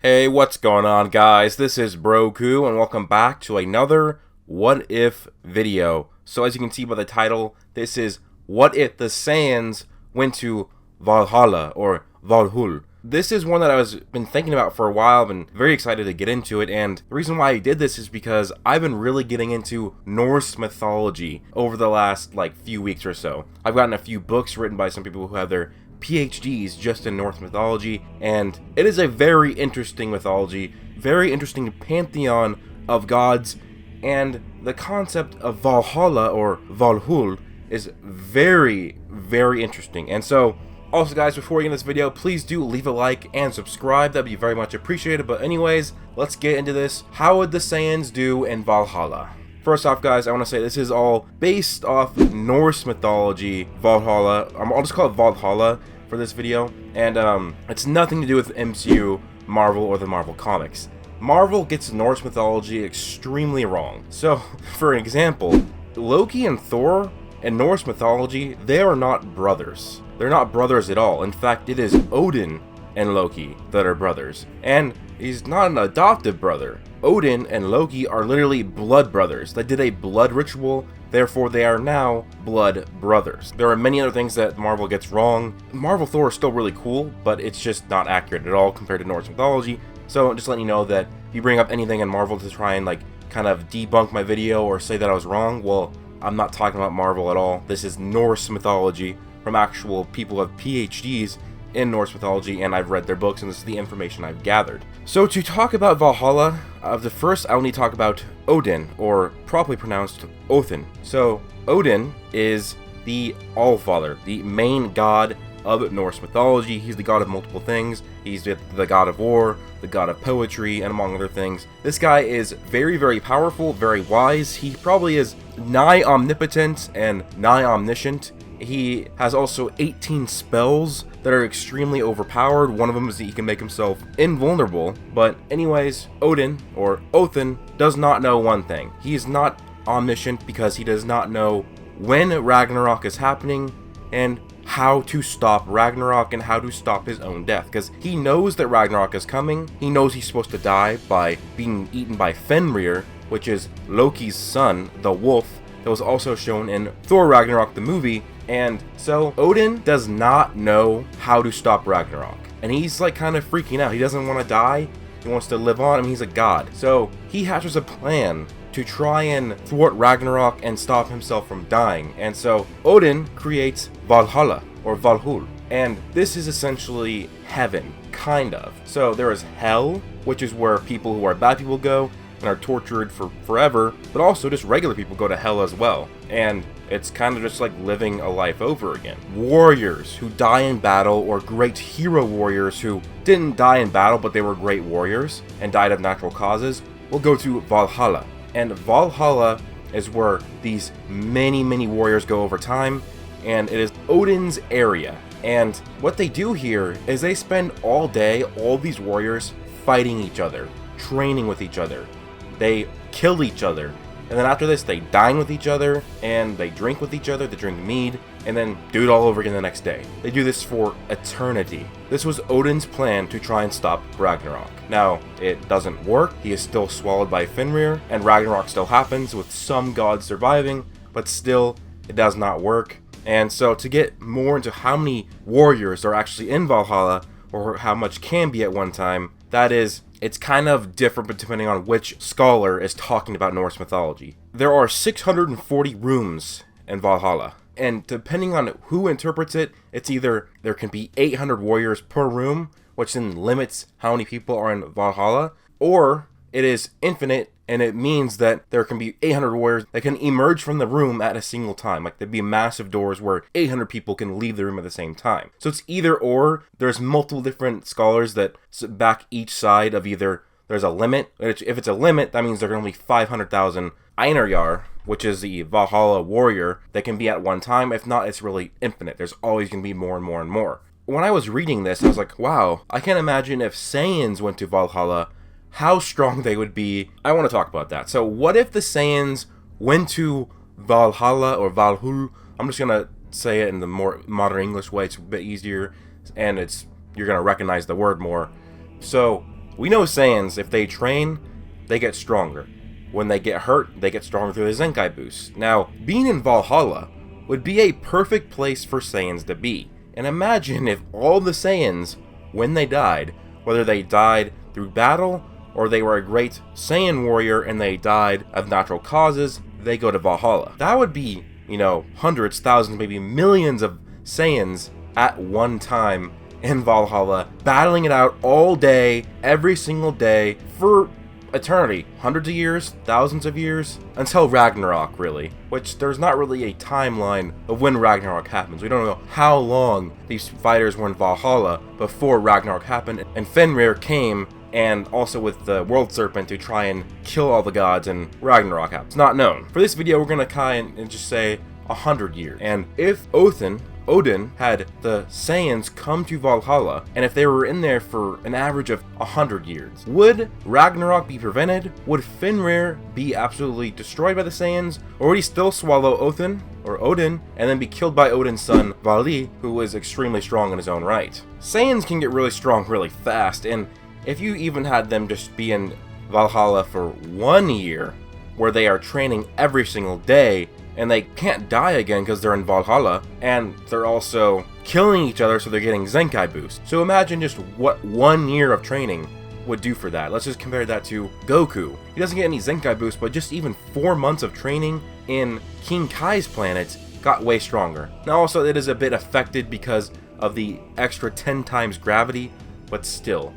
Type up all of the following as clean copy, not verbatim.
Hey, what's going on, guys? This is Broku, and welcome back to another What If video. So as you can see by the title, this is What If the Saiyans Went to Valhalla, or Valhalla. This is one that I've been thinking about for a while. I've been very excited to get into it, and the reason why I did this is because I've been really getting into Norse mythology over the last, few weeks or so. I've gotten a few books written by some people who have their PhDs just in Norse mythology, and it is a very interesting mythology, very interesting pantheon of gods, and the concept of Valhalla or Valhalla is very, very interesting. And so, also guys, before we get into this video, please do leave a like and subscribe, that'd be very much appreciated. But anyways, let's get into this. How would the Saiyans do in Valhalla? First off, guys, I want to say this is all based off Norse mythology, Valhalla. I'll just call it Valhalla for this video, and it's nothing to do with MCU, Marvel, or the Marvel comics. Marvel gets Norse mythology extremely wrong. So, for example, Loki and Thor in Norse mythology, they are not brothers. They're not brothers at all. In fact, it is Odin and Loki that are brothers, and he's not an adopted brother. Odin and Loki are literally blood brothers. They did a blood ritual, therefore they are now blood brothers. There are many other things that Marvel gets wrong. Marvel Thor is still really cool, but it's just not accurate at all compared to Norse mythology. So just letting you know that if you bring up anything in Marvel to try and kind of debunk my video or say that I was wrong, well, I'm not talking about Marvel at all. This is Norse mythology from actual people who have PhDs in Norse mythology, and I've read their books, and this is the information I've gathered. So to talk about Valhalla, the first I will need to talk about Odin, or properly pronounced Othin. So Odin is the Allfather, the main god of Norse mythology. He's the god of multiple things. He's the god of war, the god of poetry, and among other things. This guy is very, very powerful, very wise. He probably is nigh omnipotent and nigh omniscient. He has also 18 spells that are extremely overpowered. One of them is that he can make himself invulnerable. But anyways, Odin, or Othin, does not know one thing. He is not omniscient because he does not know when Ragnarok is happening and how to stop Ragnarok and how to stop his own death. Because he knows that Ragnarok is coming. He knows he's supposed to die by being eaten by Fenrir, which is Loki's son, the wolf, that was also shown in Thor Ragnarok the movie. And so Odin does not know how to stop Ragnarok, and he's kind of freaking out. He doesn't want to die, he wants to live on. I mean, he's a god, so he hatches a plan to try and thwart Ragnarok and stop himself from dying. And so Odin creates Valhalla, or Valhalla, and this is essentially heaven, kind of. So there is hell, which is where people who are bad people go and are tortured for forever, but also just regular people go to hell as well. And it's kind of just like living a life over again. Warriors who die in battle, or great hero warriors who didn't die in battle but they were great warriors and died of natural causes, will go to Valhalla. And Valhalla is where these many, many warriors go over time, and it is Odin's area. And what they do here is they spend all day, all these warriors, fighting each other, training with each other. They kill each other, and then after this they dine with each other, and they drink with each other, they drink mead, and then do it all over again the next day. They do this for eternity. This was Odin's plan to try and stop Ragnarok. Now, it doesn't work. He is still swallowed by Fenrir, and Ragnarok still happens with some gods surviving, but still, it does not work. And so to get more into how many warriors are actually in Valhalla, or how much can be at one time, it's kind of different depending on which scholar is talking about Norse mythology. There are 640 rooms in Valhalla, and depending on who interprets it, it's either there can be 800 warriors per room, which then limits how many people are in Valhalla, or it is infinite, and it means that there can be 800 warriors that can emerge from the room at a single time. There'd be massive doors where 800 people can leave the room at the same time. So it's either or. There's multiple different scholars that back each side of either there's a limit. If it's a limit, that means there can only be 500,000 Einarjar, which is the Valhalla warrior, that can be at one time. If not, it's really infinite. There's always going to be more and more and more. When I was reading this, I was like, wow, I can't imagine if Saiyans went to Valhalla, how strong they would be. I want to talk about that. So what if the Saiyans went to Valhalla, or Valhalla? I'm just going to say it in the more modern English way. It's a bit easier, and you're going to recognize the word more. So we know Saiyans, if they train, they get stronger. When they get hurt, they get stronger through the Zenkai boost. Now, being in Valhalla would be a perfect place for Saiyans to be. And imagine if all the Saiyans, when they died, whether they died through battle, or they were a great Saiyan warrior and they died of natural causes, they go to Valhalla. That would be, you know, hundreds, thousands, maybe millions of Saiyans at one time in Valhalla, battling it out all day, every single day, for eternity. Hundreds of years, thousands of years, until Ragnarok, really. Which, there's not really a timeline of when Ragnarok happens. We don't know how long these fighters were in Valhalla before Ragnarok happened, and Fenrir came, and also with the World Serpent to try and kill all the gods, and Ragnarok happens. Not known. For this video, we're gonna kind and just say 100 years. And if Odin had the Saiyans come to Valhalla, and if they were in there for an average of 100 years, would Ragnarok be prevented? Would Fenrir be absolutely destroyed by the Saiyans? Or would he still swallow Odin, and then be killed by Odin's son, Vali, who was extremely strong in his own right? Saiyans can get really strong really fast, and if you even had them just be in Valhalla for 1 year, where they are training every single day, and they can't die again because they're in Valhalla, and they're also killing each other, so they're getting Zenkai boost. So imagine just what 1 year of training would do for that. Let's just compare that to Goku. He doesn't get any Zenkai boost, but just even 4 months of training in King Kai's planet got way stronger. Now also it is a bit affected because of the extra 10 times gravity, but still.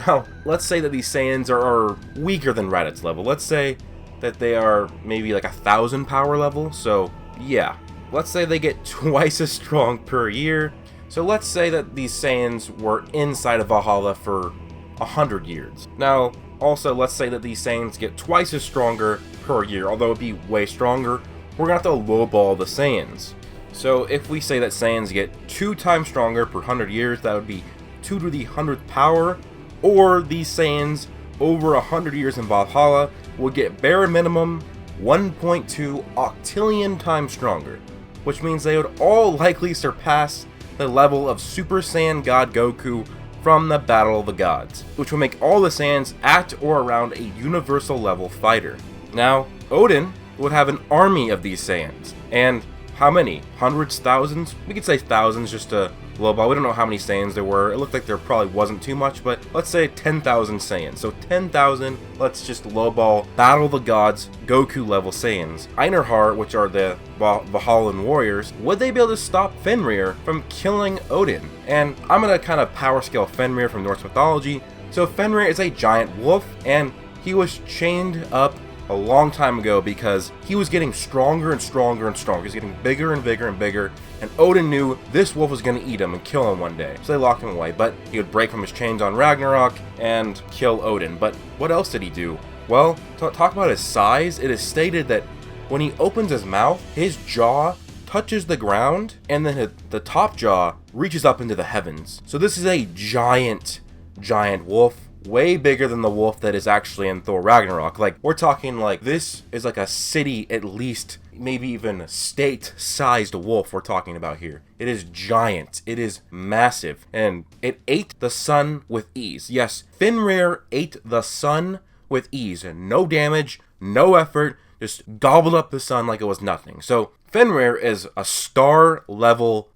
Now, let's say that these Saiyans are weaker than Raditz level. Let's say that they are maybe like 1,000 power level, so yeah. Let's say they get twice as strong per year. So let's say that these Saiyans were inside of Valhalla for 100 years. Now, also let's say that these Saiyans get twice as stronger per year, although it'd be way stronger. We're gonna have to lowball the Saiyans. So if we say that Saiyans get 2 times stronger per 100 years, that would be 2 to the 100th power, or these Saiyans over 100 years in Valhalla would get bare minimum 1.2 octillion times stronger, which means they would all likely surpass the level of Super Saiyan God Goku from the Battle of the Gods, which would make all the Saiyans at or around a universal level fighter. Now, Odin would have an army of these Saiyans, and how many? Hundreds, thousands? We could say thousands just to lowball. We don't know how many Saiyans there were. It looked like there probably wasn't too much, but let's say 10,000 Saiyans. So 10,000, let's just lowball Battle of the Gods, Goku level Saiyans. Einherjar, which are the Valhallan warriors, would they be able to stop Fenrir from killing Odin? And I'm gonna kind of power scale Fenrir from Norse mythology. So Fenrir is a giant wolf, and he was chained up a long time ago because he was getting stronger and stronger and stronger. He's getting bigger and bigger and bigger, and Odin knew this wolf was going to eat him and kill him one day, so they locked him away. But he would break from his chains on Ragnarok and kill Odin. But what else did he do? Well, to talk about his size, it is stated that when he opens his mouth, his jaw touches the ground, and then the top jaw reaches up into the heavens. So this is a giant wolf. Way bigger than the wolf that is actually in Thor Ragnarok. Like, we're talking like, this is like a city, at least, maybe even state-sized wolf we're talking about here. It is giant. It is massive. And it ate the sun with ease. Yes, Fenrir ate the sun with ease. No damage, no effort, just gobbled up the sun like it was nothing. So Fenrir is a star level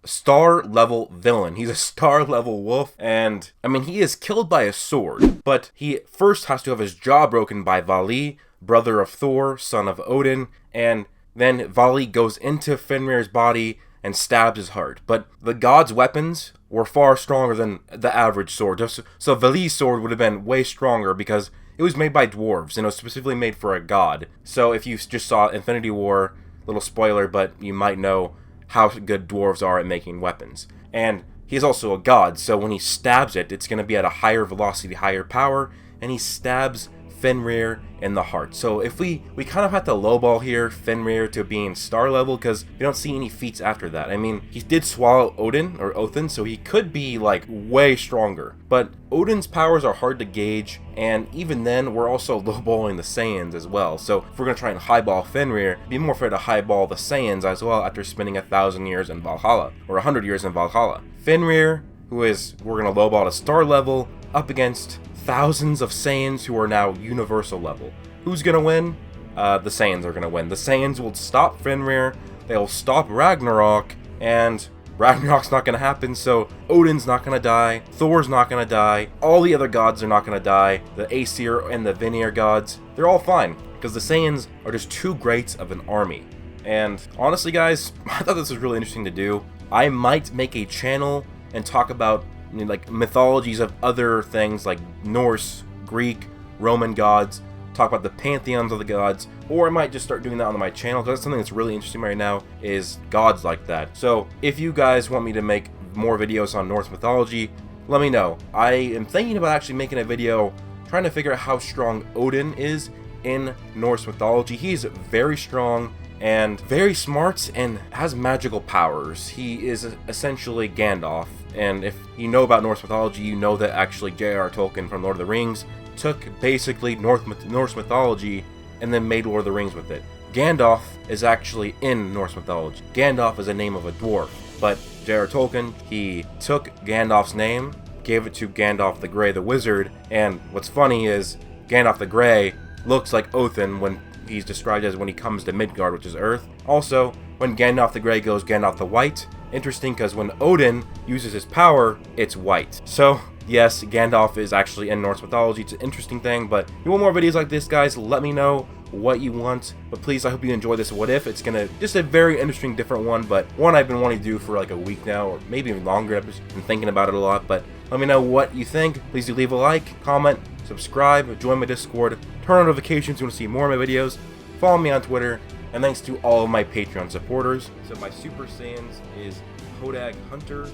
villain. He's a star level wolf, and I mean, he is killed by a sword, but he first has to have his jaw broken by Vali, brother of Thor, son of Odin, and then Vali goes into Fenrir's body and stabs his heart. But the gods' weapons were far stronger than the average sword. So Vali's sword would have been way stronger because it was made by dwarves, and it was specifically made for a god. So if you just saw Infinity War, little spoiler, but you might know how good dwarves are at making weapons. And he's also a god, so when he stabs it, it's going to be at a higher velocity, higher power, and he stabs Fenrir in the heart. So if we kind of have to lowball here Fenrir to being star level, because we don't see any feats after that. I mean, he did swallow Odin, or Othin, so he could be like way stronger. But Odin's powers are hard to gauge, and even then, we're also lowballing the Saiyans as well. So if we're going to try and highball Fenrir, it'd be more fair to highball the Saiyans as well after spending 1,000 years in Valhalla, or 100 years in Valhalla. Fenrir, we're going to lowball to star level, up against thousands of Saiyans who are now universal level. Who's gonna win? The Saiyans are gonna win. The Saiyans will stop Fenrir, they'll stop Ragnarok, and Ragnarok's not gonna happen, so Odin's not gonna die, Thor's not gonna die, all the other gods are not gonna die, the Aesir and the Vanir gods, they're all fine, because the Saiyans are just too great of an army. And honestly guys, I thought this was really interesting to do. I might make a channel and talk about, you know, like mythologies of other things like Norse, Greek, Roman gods, talk about the pantheons of the gods, or I might just start doing that on my channel, because that's something that's really interesting right now, is gods like that. So if you guys want me to make more videos on Norse mythology, let me know. I am thinking about actually making a video trying to figure out how strong Odin is in Norse mythology. He's very strong and very smart and has magical powers. He is essentially Gandalf, and if you know about Norse mythology, you know that actually J.R.R. Tolkien from Lord of the Rings took basically Norse mythology and then made Lord of the Rings with it. Gandalf is actually in Norse mythology. Gandalf is a name of a dwarf, but J.R.R. Tolkien, he took Gandalf's name, gave it to Gandalf the Grey, the wizard, and what's funny is Gandalf the Grey looks like Othin when he's described as when he comes to Midgard, which is Earth. Also, when Gandalf the Grey goes Gandalf the White, interesting because when Odin uses his power, it's white. So, yes, Gandalf is actually in Norse mythology. It's an interesting thing, but if you want more videos like this, guys, let me know what you want. But please, I hope you enjoy this What If. It's gonna just a very interesting, different one, but one I've been wanting to do for like a week now, or maybe even longer. I've just been thinking about it a lot, but let me know what you think. Please do leave a like, comment, subscribe, join my Discord, turn on notifications if you want to see more of my videos, follow me on Twitter, and thanks to all of my Patreon supporters. So my Super Saiyans is Hodag Hunter,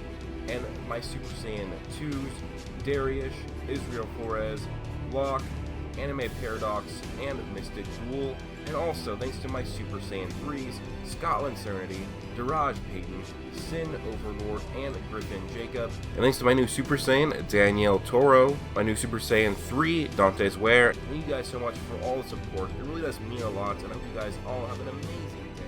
and my Super Saiyan 2s, Darius, Israel Flores, Locke, Anime Paradox, and Mystic Jewel. And also, thanks to my Super Saiyan 3s, Scotland Serenity, Diraj Payton, Sin Overlord, and Griffin Jacob. And thanks to my new Super Saiyan, Danielle Toro, my new Super Saiyan 3, Dante's Ware. Thank you guys so much for all the support. It really does mean a lot, and I hope you guys all have an amazing day.